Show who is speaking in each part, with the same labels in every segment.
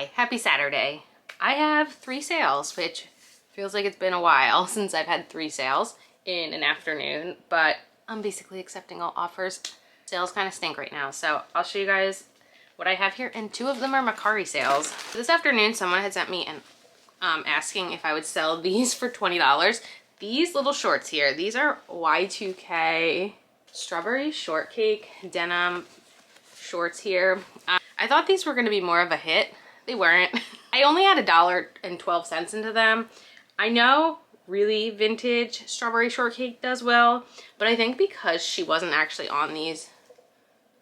Speaker 1: Hi, happy Saturday. I have 3 sales, which feels like it's been a while since I've had 3 sales in an afternoon, but I'm basically accepting all offers. Sales kind of stink right now, so I'll show you guys what I have here, and 2 of them are Macari sales. This afternoon, someone had sent me an asking if I would sell these for $20. These little shorts here, these are Y2K strawberry shortcake denim shorts here. I thought these were going to be more of a hit. They weren't. I only had $1.12 into them. I know really vintage strawberry shortcake does well, but I think because she wasn't actually on these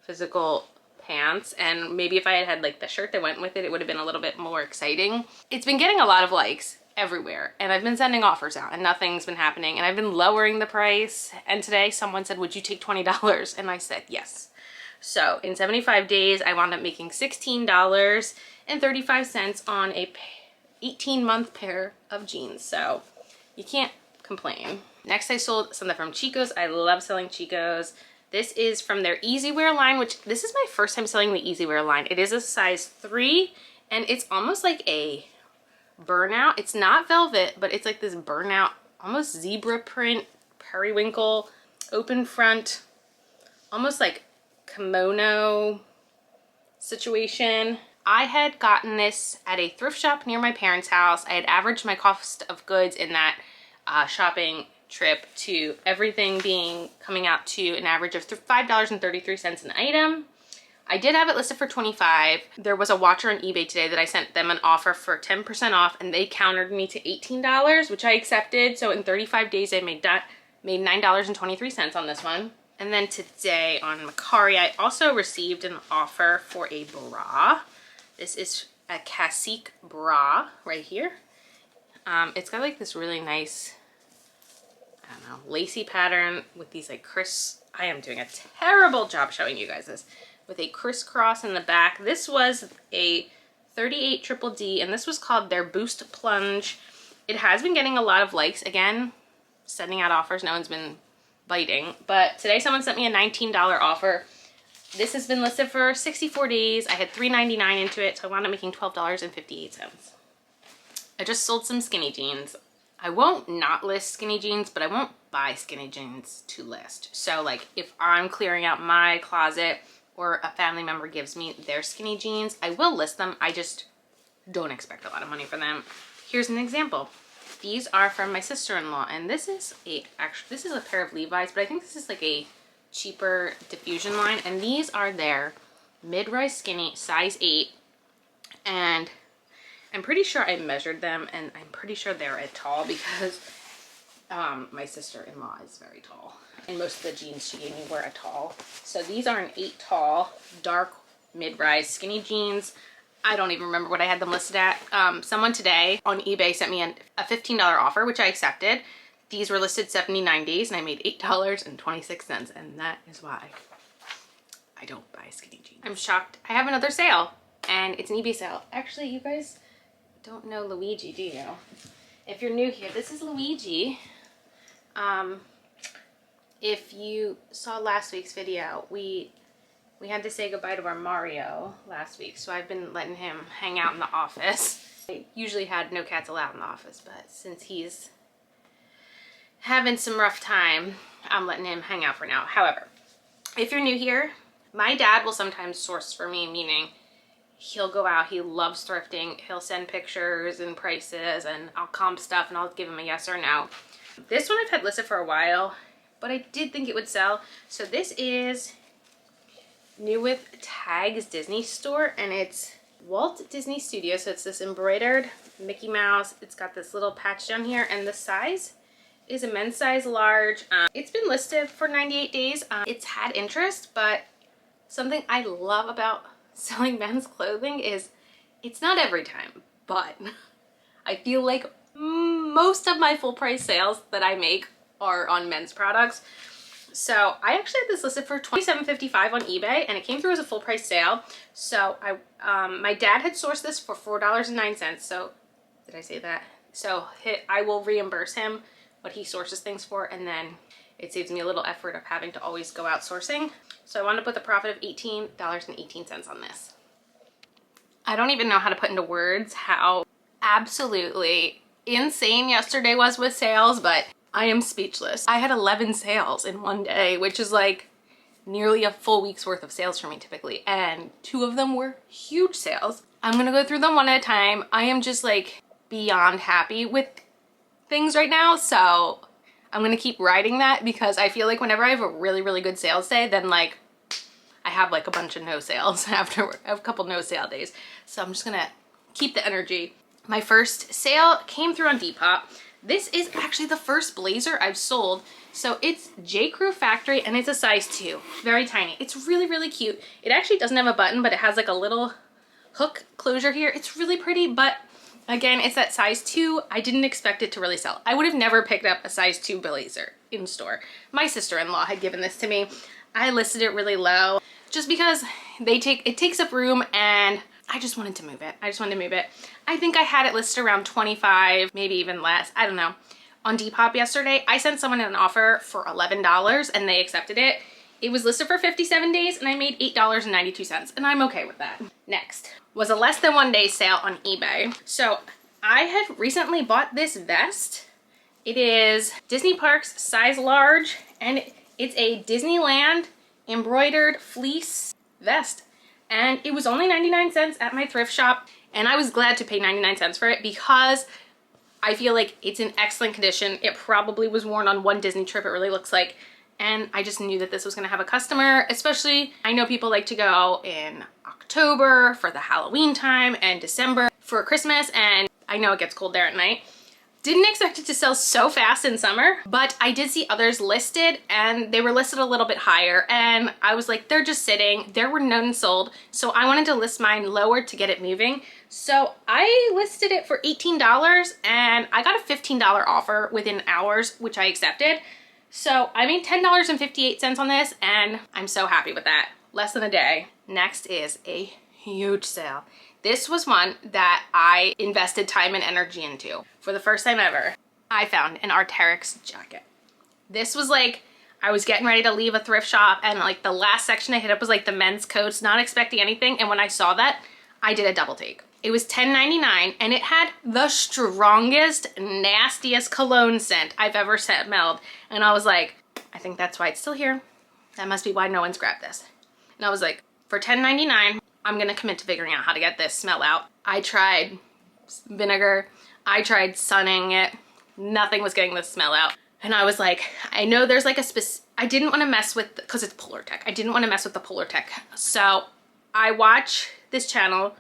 Speaker 1: physical pants, and maybe if I had had like the shirt that went with it, it would have been a little bit more exciting. It's been getting a lot of likes everywhere, and I've been sending offers out and nothing's been happening, and I've been lowering the price, and today someone said, would you take $20? And I said yes. So in 75 days, I wound up making $16.35 on a 18-month pair of jeans. So you can't complain. Next, I sold something from Chico's. I love selling Chico's. This is from their Easywear line, which this is my first time selling the Easywear line. It is a size 3, and it's almost like a burnout. It's not velvet, but it's like this burnout, almost zebra print, periwinkle, open front, almost like kimono situation. I had gotten this at a thrift shop near my parents' house. I had averaged my cost of goods in that shopping trip to everything coming out to an average of $5.33 an item. I did have it listed for $25. There was a watcher on eBay today that I sent them an offer for 10% off, and they countered me to $18, which I accepted. So in 35 days, I made $9.23 on this one. And then today on Macari, I also received an offer for a bra. This is a Cacique bra right here. It's got like this really nice, I don't know, lacy pattern with these like I am doing a terrible job showing you guys this, with a crisscross in the back. This was a 38 Triple D, and this was called their Boost Plunge. It has been getting a lot of likes. Again, sending out offers, no one's been biting, but today someone sent me a $19 offer. This has been listed for 64 days. I had $3.99 into it, so I wound up making $12.58. I just sold some skinny jeans. I won't not list skinny jeans, but I won't buy skinny jeans to list. So like if I'm clearing out my closet or a family member gives me their skinny jeans, I will list them. I just don't expect a lot of money for them. Here's an example. These are from my sister-in-law, and this is a pair of Levi's, but I think this is like a cheaper diffusion line, and these are their mid-rise skinny size 8, and I'm pretty sure I measured them, and I'm pretty sure they're a tall because my sister-in-law is very tall, and most of the jeans she gave me were a tall. So these are an 8 tall, dark mid-rise skinny jeans. I don't even remember what I had them listed at. Someone today on eBay sent me a $15 offer, which I accepted. These were listed 79 days, and I made $8.26, and that is why I don't buy skinny jeans. I'm shocked. I have another sale, and it's an eBay sale. Actually, you guys don't know Luigi, do you? If you're new here, this is Luigi. If you saw last week's video, we had to say goodbye to our Mario last week, so I've been letting him hang out in the office. I usually had no cats allowed in the office, but since he's having some rough time, I'm letting him hang out for now. However, if you're new here, my dad will sometimes source for me, meaning he'll go out, he loves thrifting, he'll send pictures and prices, and I'll comp stuff and I'll give him a yes or no. This one I've had listed for a while, but I did think it would sell. So this is new with Tags Disney Store, and it's Walt Disney Studios. So it's this embroidered Mickey Mouse. It's got this little patch down here, and the size is a men's size large. It's been listed for 98 days. It's had interest, but something I love about selling men's clothing is it's not every time, but I feel like most of my full price sales that I make are on men's products. So I actually had this listed for $27.55 on eBay, and it came through as a full price sale. So my dad had sourced this for $4.09. So did I say that? So I will reimburse him what he sources things for, and then it saves me a little effort of having to always go out sourcing. So I wound up with a profit of $18.18 on this. I don't even know how to put into words how absolutely insane yesterday was with sales, but I am speechless. I had 11 sales in one day, which is like nearly a full week's worth of sales for me typically, and 2 of them were huge sales. I'm gonna go through them one at a time. I am just like beyond happy with things right now, so I'm gonna keep riding that because I feel like whenever I have a really, really good sales day, then like I have like a bunch of no sales after a couple no sale days. So I'm just gonna keep the energy. My first sale came through on Depop. This is actually the first blazer I've sold. So it's J. Crew Factory and it's a size 2, very tiny. It's really, really cute. It actually doesn't have a button, but it has like a little hook closure here. It's really pretty, but again, it's that size 2. I didn't expect it to really sell. I would have never picked up a size 2 blazer in store. My sister-in-law had given this to me. I listed it really low just because it takes up room and I just wanted to move it. I think I had it listed around 25, maybe even less. I don't know. On Depop yesterday, I sent someone an offer for $11 and they accepted it. It was listed for 57 days and I made $8.92 and I'm okay with that. Next was a less than 1 day sale on eBay. So I had recently bought this vest. It is Disney Parks size large and it's a Disneyland embroidered fleece vest. And it was only 99 cents at my thrift shop. And I was glad to pay 99 cents for it because I feel like it's in excellent condition. It probably was worn on one Disney trip, it really looks like. And I just knew that this was gonna have a customer, especially I know people like to go in October for the Halloween time and December for Christmas. And I know it gets cold there at night. Didn't expect it to sell so fast in summer, but I did see others listed and they were listed a little bit higher and I was like, they're just sitting. There were none sold. So I wanted to list mine lower to get it moving. So I listed it for $18 and I got a $15 offer within hours, which I accepted. So I made $10.58 on this and I'm so happy with that. Less than a day. Next is a huge sale. This was one that I invested time and energy into. For the first time ever, I found an Arc'teryx jacket. This was like, I was getting ready to leave a thrift shop and like the last section I hit up was like the men's coats, not expecting anything. And when I saw that, I did a double take. It was $10.99 and it had the strongest, nastiest cologne scent I've ever smelled. And I was like, I think that's why it's still here. That must be why no one's grabbed this. And I was like, for $10.99, I'm gonna commit to figuring out how to get this smell out. I tried vinegar, I tried sunning it, nothing was getting the smell out. And I was like, I know there's like I didn't wanna mess with, cause it's Polartec, I didn't wanna mess with the Polartec. So I watch this channel,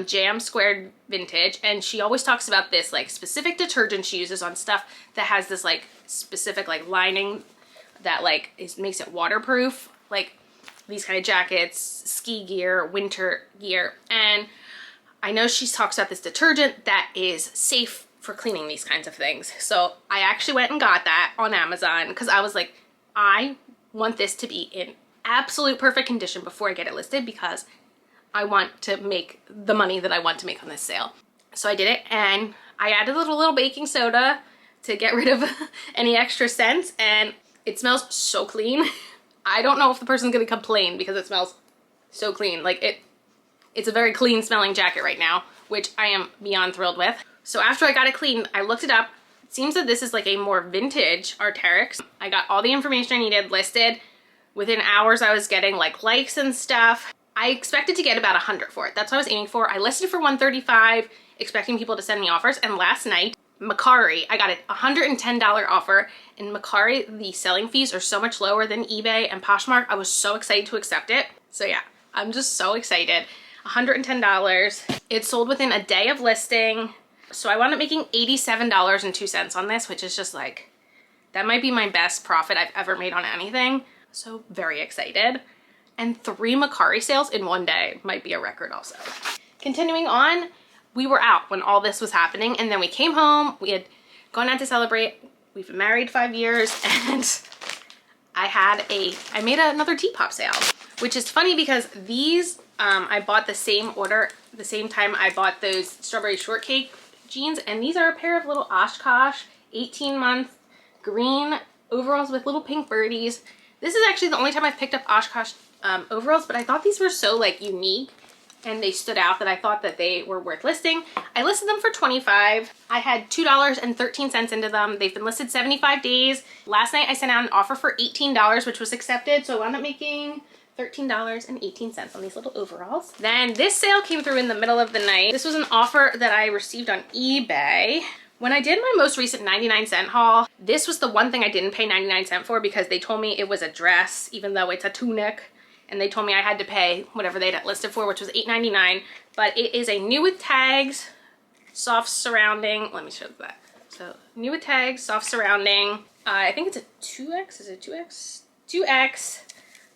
Speaker 1: Jam Squared Vintage, and she always talks about this like specific detergent she uses on stuff that has this like specific like lining that like makes it waterproof, like these kind of jackets, ski gear, winter gear. And I know she talks about this detergent that is safe for cleaning these kinds of things. So I actually went and got that on Amazon because I was like, I want this to be in absolute perfect condition before I get it listed because I want to make the money that I want to make on this sale. So I did it and I added a little baking soda to get rid of any extra scents and it smells so clean. I don't know if the person's gonna complain because it smells so clean. Like it's a very clean smelling jacket right now, which I am beyond thrilled with. So after I got it clean, I looked it up. It seems that this is like a more vintage Arc'teryx. I got all the information I needed listed. Within hours, I was getting like likes and stuff. I expected to get about 100 for it. That's what I was aiming for. I listed it for 135, expecting people to send me offers. And last night, Mercari, I got a $110 offer. In Mercari, the selling fees are so much lower than eBay and Poshmark. I was so excited to accept it. So yeah, I'm just so excited. $110. It sold within a day of listing. So I wound up making $87.02 on this, which is just like, that might be my best profit I've ever made on anything. So very excited. And 3 Mercari sales in one day might be a record also. Continuing on, we were out when all this was happening and then we came home, we had gone out to celebrate. We've been married 5 years and I made another Depop sale, which is funny because these, I bought the same order, the same time I bought those strawberry shortcake jeans, and these are a pair of little Oshkosh 18-month green overalls with little pink birdies. This is actually the only time I've picked up Oshkosh overalls, but I thought these were so like unique and they stood out that I thought that they were worth listing. I listed them for $25. I had $2.13 into them. They've been listed 75 days. Last night I sent out an offer for $18, which was accepted. So I wound up making $13.18 on these little overalls. Then this sale came through in the middle of the night. This was an offer that I received on eBay. When I did my most recent 99-cent haul, this was the one thing I didn't pay 99 cents for because they told me it was a dress, even though it's a tunic. And they told me I had to pay whatever they'd listed for, which was $8.99. But it is a new with tags, soft surrounding. Let me show that. So new with tags, soft surrounding. I think it's a 2X. Is it 2X? 2X.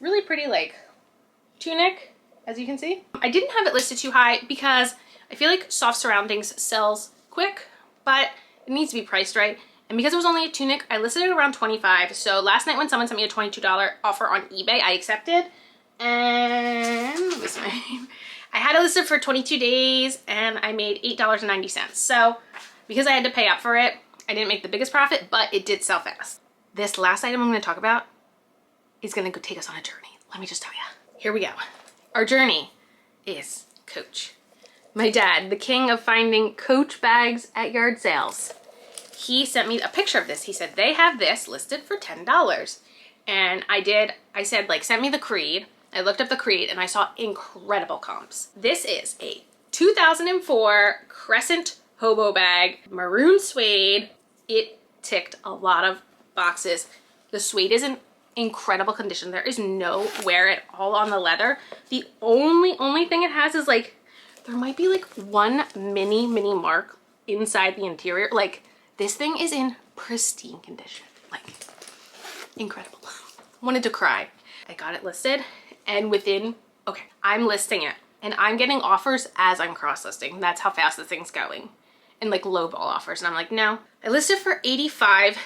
Speaker 1: Really pretty like tunic, as you can see. I didn't have it listed too high because I feel like soft surroundings sells quick, but it needs to be priced right. And because it was only a tunic, I listed it around $25. So last night when someone sent me a $22 offer on eBay, I accepted. And let me see, I had it listed for 22 days and I made $8.90. So because I had to pay up for it, I didn't make the biggest profit, but it did sell fast. This last item I'm going to talk about is going to go take us on a journey. Let me just tell you. Here we go. Our journey is Coach. My dad, the king of finding Coach bags at yard sales. He sent me a picture of this. He said, they have this listed for $10. And I said, like, send me the Creed. I looked up the Creed and I saw incredible comps. This is a 2004 Crescent hobo bag, maroon suede. It ticked a lot of boxes. The suede is in incredible condition. There is no wear at all on the leather. The only thing it has is like, there might be like one mini mark inside the interior. Like, this thing is in pristine condition. Like, incredible. Wanted to cry. I got it listed and I'm listing it and I'm getting offers as I'm cross-listing. That's how fast this thing's going. And like lowball offers. And I'm like, no. I listed for $85,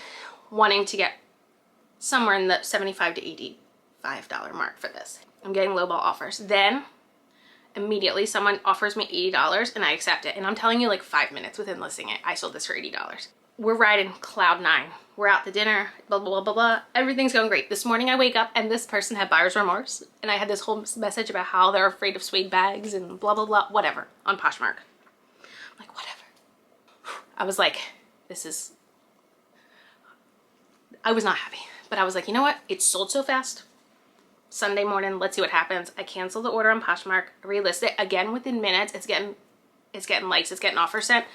Speaker 1: wanting to get somewhere in the $75 to $85 mark for this. I'm getting lowball offers. Then immediately someone offers me $80 and I accept it. And I'm telling you, like 5 minutes within listing it, I sold this for $80. We're riding cloud 9. We're out to dinner, blah, blah, blah, blah, blah. Everything's going great. This morning I wake up and this person had buyer's remorse. And I had this whole message about how they're afraid of suede bags and blah, blah, blah, whatever, on Poshmark. I'm like, whatever. I was like, I was not happy. But I was like, you know what? It sold so fast. Sunday morning, let's see what happens. I canceled the order on Poshmark, relist it again within minutes. It's getting likes, it's getting offers sent.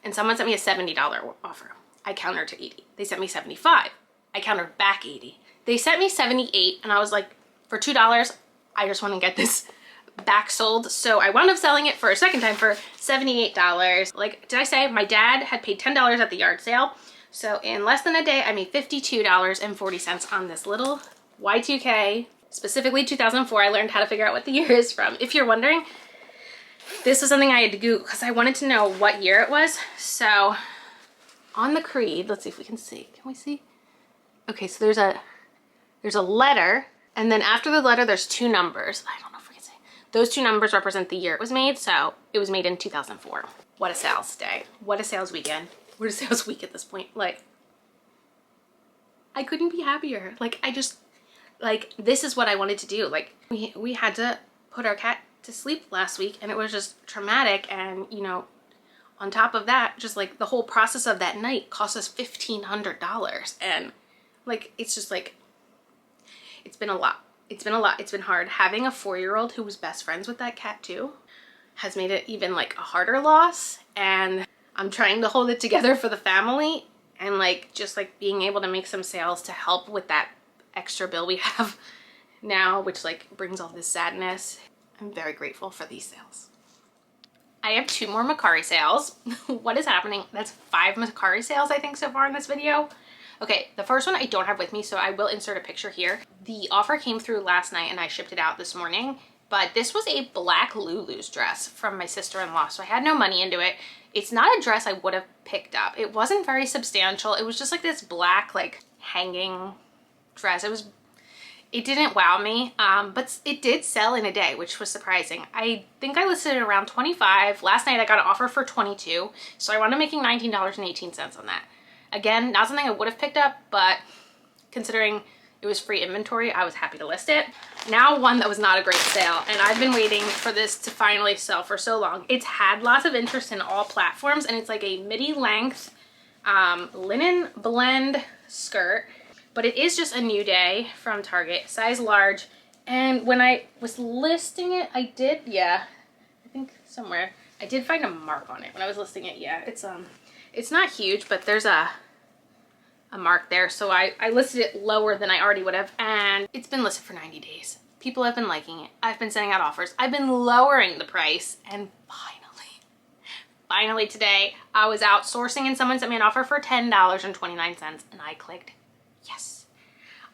Speaker 1: And someone sent me a $70 offer. I countered to 80. They sent me 75. I countered back 80. They sent me 78 and I was like, for $2, I just want to get this back sold. So I wound up selling it for a second time for $78. Like, did I say my dad had paid $10 at the yard sale? So in less than a day, I made $52.40 on this little Y2K, specifically 2004. I learned how to figure out what the year is from. If you're wondering, this was something I had to Google because I wanted to know what year it was. So on the Creed, let's see if we can see. Can we see? Okay, so there's a letter, and then after the letter, there's two numbers. I don't know if we can see. Those two numbers represent the year it was made. So it was made in 2004. What a sales day. What a sales weekend. What a sales week at this point. Like, I couldn't be happier. Like, this is what I wanted to do. Like, we had to put our cat to sleep last week and it was just traumatic. And, you know, on top of that, just like the whole process of that night cost us $1,500. And like, it's just like, it's been a lot. It's been a lot. It's been hard. Having a 4-year-old who was best friends with that cat too has made it even like a harder loss. And I'm trying to hold it together for the family and like, just like being able to make some sales to help with that extra bill we have now, which like brings all this sadness. I'm very grateful for these sales. I have 2 more Mercari sales. What is happening? That's 5 Mercari sales I think so far in this video. Okay, the first one I don't have with me, so I will insert a picture here. The offer came through last night and I shipped it out this morning, but this was a black Lulu's dress from my sister-in-law, so I had no money into it. It's not a dress I would have picked up. It wasn't very substantial. It was just like this black, like, hanging dress. It didn't wow me, but it did sell in a day, which was surprising. I think I listed it around 25. Last night I got an offer for 22, so I wound up making $19.18 on that. Again, not something I would have picked up, but considering it was free inventory, I was happy to list it. Now one that was not a great sale, and I've been waiting for this to finally sell for so long. It's had lots of interest in all platforms, and it's like a midi length linen blend skirt, but it is just a New Day from Target, size large. And when I was listing it, I did, yeah, I think somewhere, I did find a mark on it when I was listing it. Yeah, it's not huge, but there's a mark there. So I listed it lower than I already would have, and it's been listed for 90 days. People have been liking it. I've been sending out offers. I've been lowering the price, and finally today I was out sourcing and someone sent me an offer for $10.29, and I clicked yes.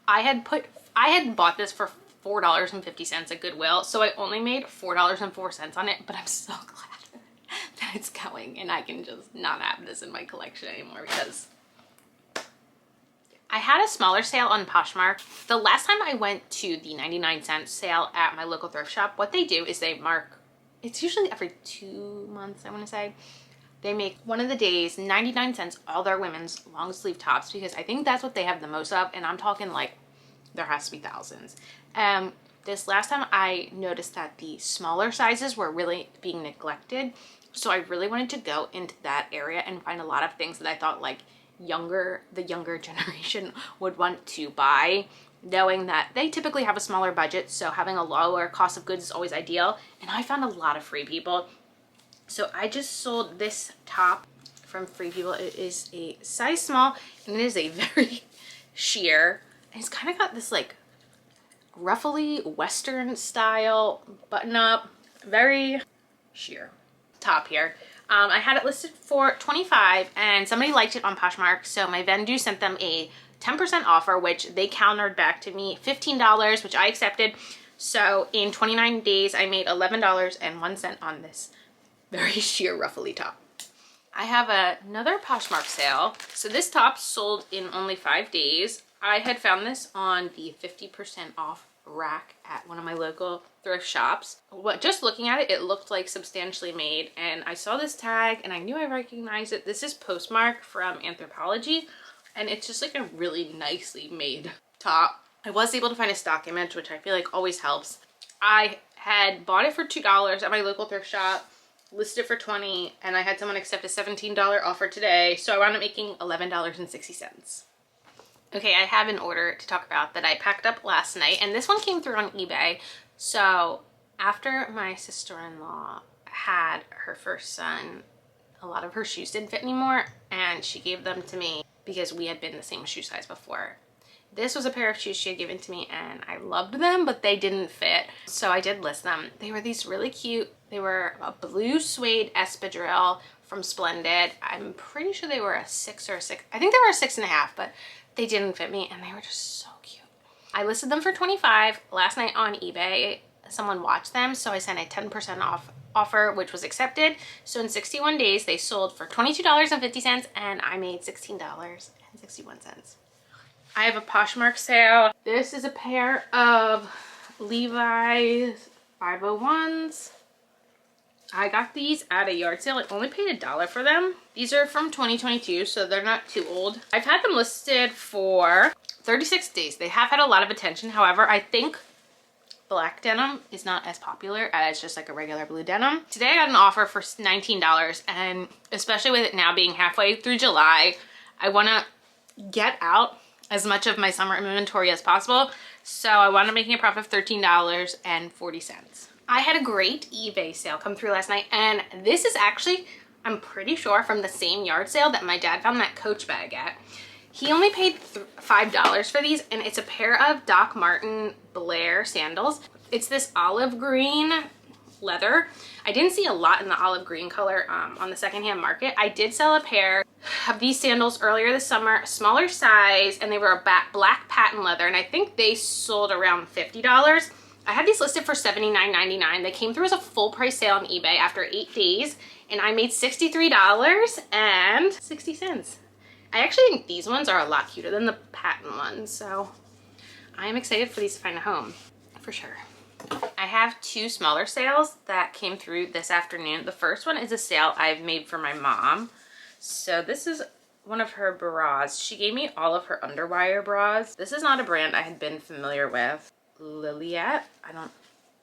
Speaker 1: I had bought this for $4.50 at Goodwill, so I only made $4.04 on it, but I'm so glad that it's going and I can just not have this in my collection anymore, because I had a smaller sale on Poshmark. The last time I went to the 99-cent sale at my local thrift shop, what they do is they mark, it's usually every 2 months, I want to say, they make one of the days 99 cents all their women's long sleeve tops, because I think that's what they have the most of, and I'm talking like there has to be thousands. This last time I noticed that the smaller sizes were really being neglected, so I really wanted to go into that area and find a lot of things that I thought like the younger generation would want to buy, knowing that they typically have a smaller budget, so having a lower cost of goods is always ideal. And I found a lot of Free People, so I just sold this top from Free People. It is a size small, and it is a very sheer, and it's kind of got this like ruffly Western style button up, very sheer top here. I had it listed for $25, and somebody liked it on Poshmark, so my Vendoo sent them a 10% offer, which they countered back to me $15, which I accepted. So in 29 days, I made $11.01 on this very sheer ruffly top. I have another Poshmark sale. So this top sold in only 5 days. I had found this on the 50% off rack at one of my local thrift shops. Just looking at it, it looked like substantially made, and I saw this tag and I knew I recognized it. This is Postmark from Anthropologie, and it's just like a really nicely made top. I was able to find a stock image, which I feel like always helps. I had bought it for $2 at my local thrift shop, listed it for $20, and I had someone accept a $17 offer today, so I wound up making $11.60. Okay, I have an order to talk about that I packed up last night, and this one came through on eBay. So after my sister-in-law had her first son, a lot of her shoes didn't fit anymore, and she gave them to me because we had been the same shoe size before. This was a pair of shoes she had given to me, and I loved them, but they didn't fit, so I did list them. They were these really cute, they were a blue suede espadrille from Splendid. I'm pretty sure they were a 6 or a 6. I think they were a 6.5, but they didn't fit me, and they were just so cute. I listed them for $25 last night on eBay. Someone watched them, so I sent a 10% off offer, which was accepted. So in 61 days, they sold for $22.50, and I made $16.61. I have a Poshmark sale. This is a pair of Levi's 501s. I got these at a yard sale. I only paid $1 for them. These are from 2022, so they're not too old. I've had them listed for 36 days. They have had a lot of attention. However, I think black denim is not as popular as just like a regular blue denim. Today I got an offer for $19, and especially with it now being halfway through July, I want to get out as much of my summer inventory as possible. So I wound up making a profit of $13.40. I had a great eBay sale come through last night, and this is actually, I'm pretty sure, from the same yard sale that my dad found that Coach bag at. He only paid $5 for these, and it's a pair of Doc Marten Blair sandals. It's this olive green leather. I didn't see a lot in the olive green color on the secondhand market. I did sell a pair of these sandals earlier this summer, smaller size, and they were a black patent leather, and I think they sold around $50. I had these listed for $79.99. They came through as a full price sale on eBay after 8 days, and I made $63.60. I actually think these ones are a lot cuter than the patent ones, so I am excited for these to find a home, for sure. I have 2 smaller sales that came through this afternoon. The first one is a sale I've made for my mom. So this is one of her bras. She gave me all of her underwire bras. This is not a brand I had been familiar with. Liliette,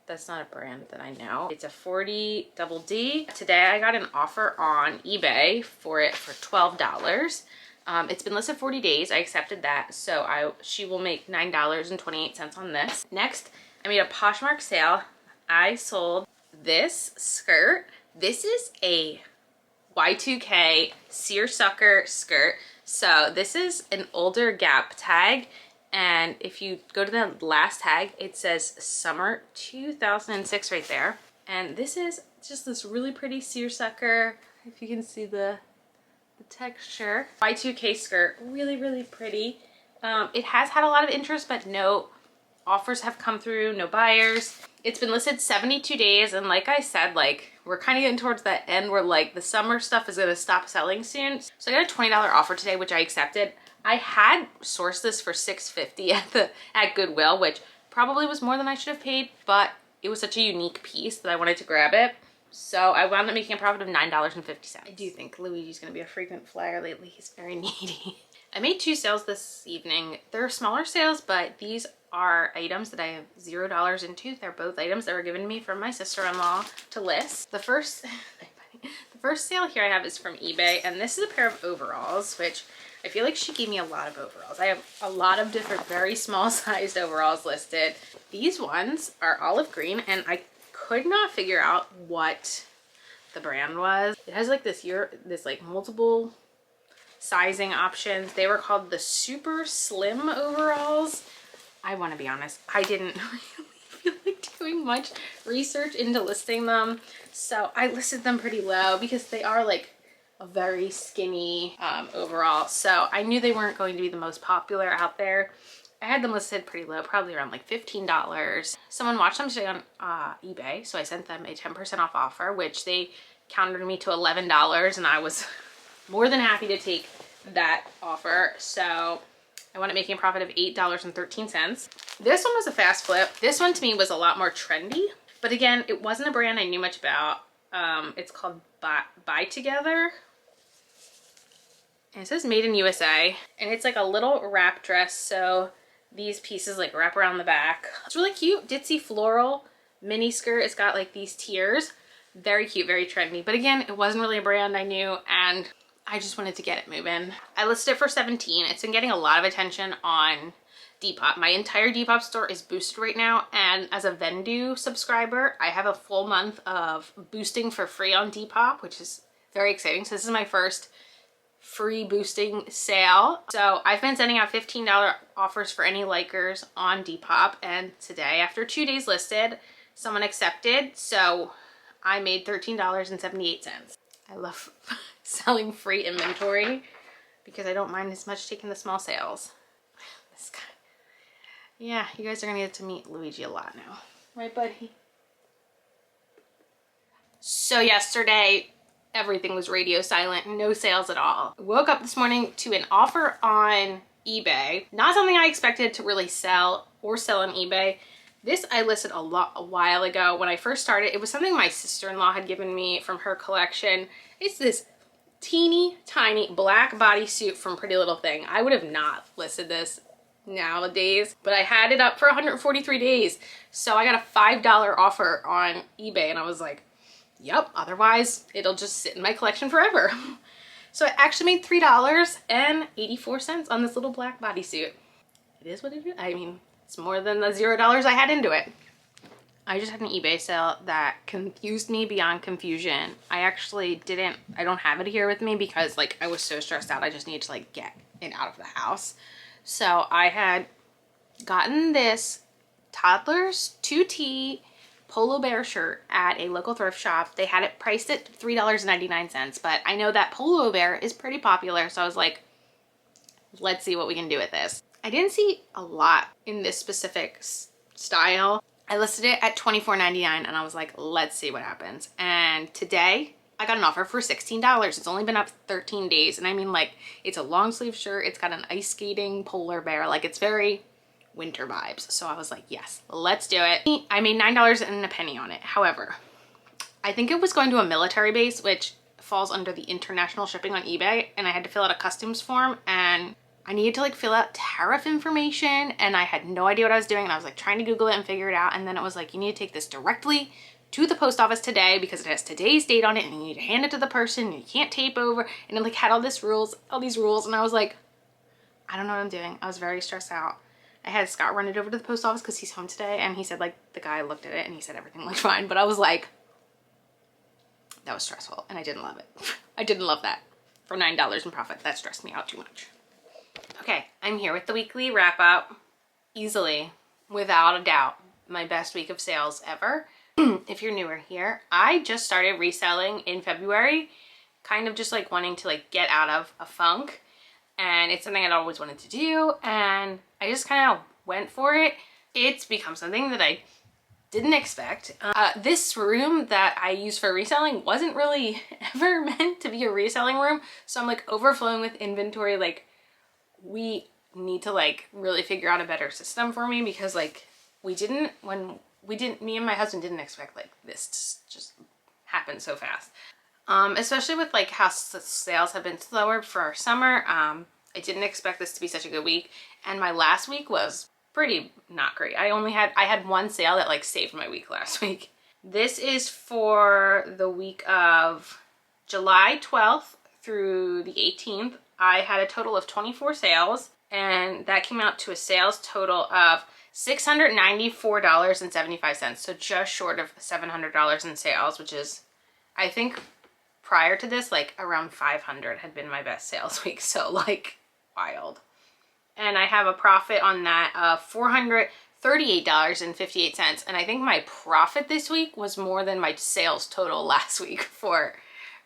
Speaker 1: that's not a brand that I know. It's a 40 double D. Today I got an offer on eBay for it for $12. It's been listed 40 days. I accepted that. So she will make $9.28 on this. Next, I made a Poshmark sale. I sold this skirt. This is a Y2K seersucker skirt. So this is an older Gap tag. And if you go to the last tag, it says summer 2006 right there. And this is just this really pretty seersucker. If you can see the texture. Y2K skirt, really, really pretty. It has had a lot of interest, but no offers have come through, no buyers. It's been listed 72 days. And like I said, like we're kind of getting towards that end where like the summer stuff is gonna stop selling soon. So I got a $20 offer today, which I accepted. I had sourced this for $6.50 at Goodwill, which probably was more than I should have paid, but it was such a unique piece that I wanted to grab it. So I wound up making a profit of $9.50. I do think Luigi's gonna be a frequent flyer lately. He's very needy. I made 2 sales this evening. They're smaller sales, but these are items that I have $0 into. They're both items that were given to me from my sister-in-law to list. The first sale here I have is from eBay, and this is a pair of overalls, which I feel like she gave me a lot of overalls. I have a lot of different very small sized overalls listed. These ones are olive green, and I could not figure out what the brand was. It has like this like multiple sizing options. They were called the super slim overalls. I want to be honest, I didn't really feel like doing much research into listing them. So I listed them pretty low because they are like a very skinny overall. So I knew they weren't going to be the most popular out there. I had them listed pretty low, probably around like $15. Someone watched them today on eBay, so I sent them a 10% off offer, which they countered me to $11, and I was more than happy to take that offer. So I wound up making a profit of $8.13. This one was a fast flip. This one to me was a lot more trendy, but again, it wasn't a brand I knew much about. It's called Buy Together. And it says made in USA, and it's like a little wrap dress. So these pieces like wrap around the back. It's really cute, ditzy floral mini skirt. It's got like these tiers. Very cute, very trendy. But again, it wasn't really a brand I knew, and I just wanted to get it moving. I listed it for $17. It's been getting a lot of attention on Depop. My entire Depop store is boosted right now, and as a Vendoo subscriber, I have a full month of boosting for free on Depop, which is very exciting. So this is my first free boosting sale. So I've been sending out $15 offers for any likers on Depop, and today, after 2 days listed, someone accepted. So I made $13.78. I love selling free inventory because I don't mind as much taking the small sales. This guy. Yeah, you guys are gonna get to meet Luigi a lot now. Right, buddy? So yesterday, everything was radio silent, no sales at all. I woke up this morning to an offer on eBay. Not something I expected to really sell or sell on eBay. This I listed a while ago. When I first started, it was something my sister-in-law had given me from her collection. It's this teeny tiny black bodysuit from Pretty Little Thing. I would have not listed this nowadays, but I had it up for 143 days. So I got a $5 offer on eBay, and I was like, yep, otherwise it'll just sit in my collection forever. So I actually made $3.84 on this little black bodysuit. It is what it is. I mean, it's more than the $0 I had into it. I just had an eBay sale that confused me beyond confusion. I don't have it here with me because like I was so stressed out. I just needed to like get it out of the house. So I had gotten this toddler's 2T polo bear shirt at a local thrift shop. They had it priced at $3.99, but I know that polo bear is pretty popular. So I was like, let's see what we can do with this. I didn't see a lot in this specific style. I listed it at $24.99, and I was like, let's see what happens. And today I got an offer for $16. It's only been up 13 days. And I mean, like, it's a long sleeve shirt. It's got an ice skating polar bear. Like, it's very winter vibes. So I was like, yes, let's do it. I made $9 and a penny on it. However, I think it was going to a military base, which falls under the international shipping on eBay, and I had to fill out a customs form, and I needed to like fill out tariff information, and I had no idea what I was doing, and I was like trying to Google it and figure it out, and then it was like, you need to take this directly to the post office today because it has today's date on it, and you need to hand it to the person, and you can't tape over, and it like had all these rules, and I was like, I don't know what I'm doing. I was very stressed out. I had Scott run it over to the post office because he's home today, and he said like the guy looked at it and he said everything looked fine, but I was like, that was stressful, and I didn't love it. I didn't love that. For $9 in profit, that stressed me out too much. Okay, I'm here with the weekly wrap up. Easily, without a doubt, my best week of sales ever. If you're newer here, I just started reselling in February, kind of just like wanting to like get out of a funk, and it's something I'd always wanted to do, and I just kind of went for it. It's become something that I didn't expect. This room that I use for reselling wasn't really ever meant to be a reselling room, so I'm like overflowing with inventory. Like, we need to like really figure out a better system for me, because like me and my husband didn't expect like this to just happen so fast. Especially with like how sales have been slower for our summer. I didn't expect this to be such a good week, and my last week was pretty not great. I had one sale that like saved my week last week. This is for the week of July 12th through the 18th. I had a total of 24 sales, and that came out to a sales total of $694.75. So just short of $700 in sales, which is, I think prior to this, like around 500 had been my best sales week. So like wild. And I have a profit on that of $438.58. And I think my profit this week was more than my sales total last week for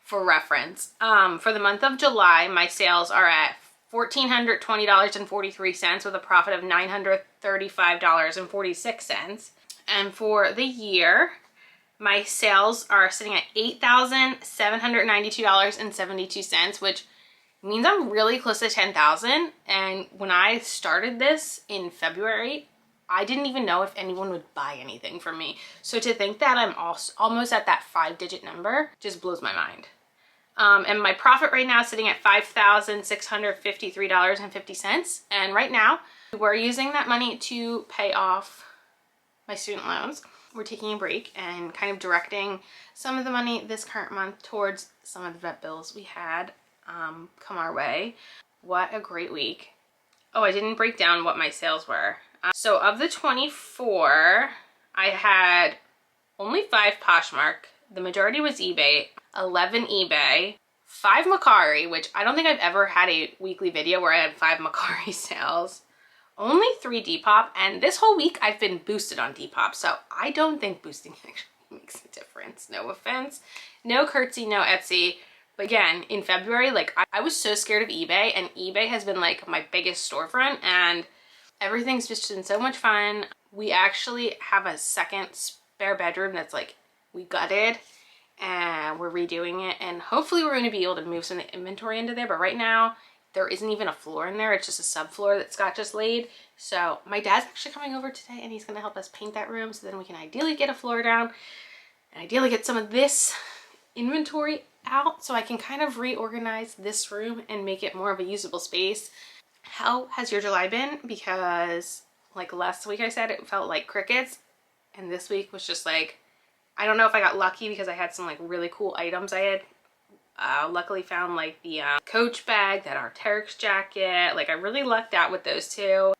Speaker 1: reference. For the month of July, my sales are at $1,420.43 with a profit of $935.46. And for the year, my sales are sitting at $8,792.72, which means I'm really close to 10,000. And when I started this in February, I didn't even know if anyone would buy anything from me. So to think that I'm almost at that 5-digit number just blows my mind. And my profit right now is sitting at $5,653.50. And right now, we're using that money to pay off my student loans. We're taking a break and kind of directing some of the money this current month towards some of the vet bills we had come our way. What a great week. Oh, I didn't break down what my sales were. So of the 24, I had only 5 Poshmark. The majority was eBay, 11 eBay, 5 Mercari, which I don't think I've ever had a weekly video where I had 5 Mercari sales, only 3 Depop, and this whole week I've been boosted on Depop, so I don't think boosting actually makes a difference. No offense, no Curtsy, no Etsy. But again, in February, like I was so scared of eBay, and eBay has been like my biggest storefront, and everything's just been so much fun. We actually have a second spare bedroom that's like we gutted, and we're redoing it, and hopefully we're going to be able to move some of the inventory into there. But right now there isn't even a floor in there. It's just a subfloor that Scott just laid. So my dad's actually coming over today, and he's going to help us paint that room, so then we can ideally get a floor down and ideally get some of this inventory out so I can kind of reorganize this room and make it more of a usable space. How has your July been? Because like last week I said it felt like crickets, and this week was just like, I don't know if I got lucky because I had some like really cool items I had luckily found, like the Coach bag, that Arc'teryx jacket. Like I really lucked out with those two.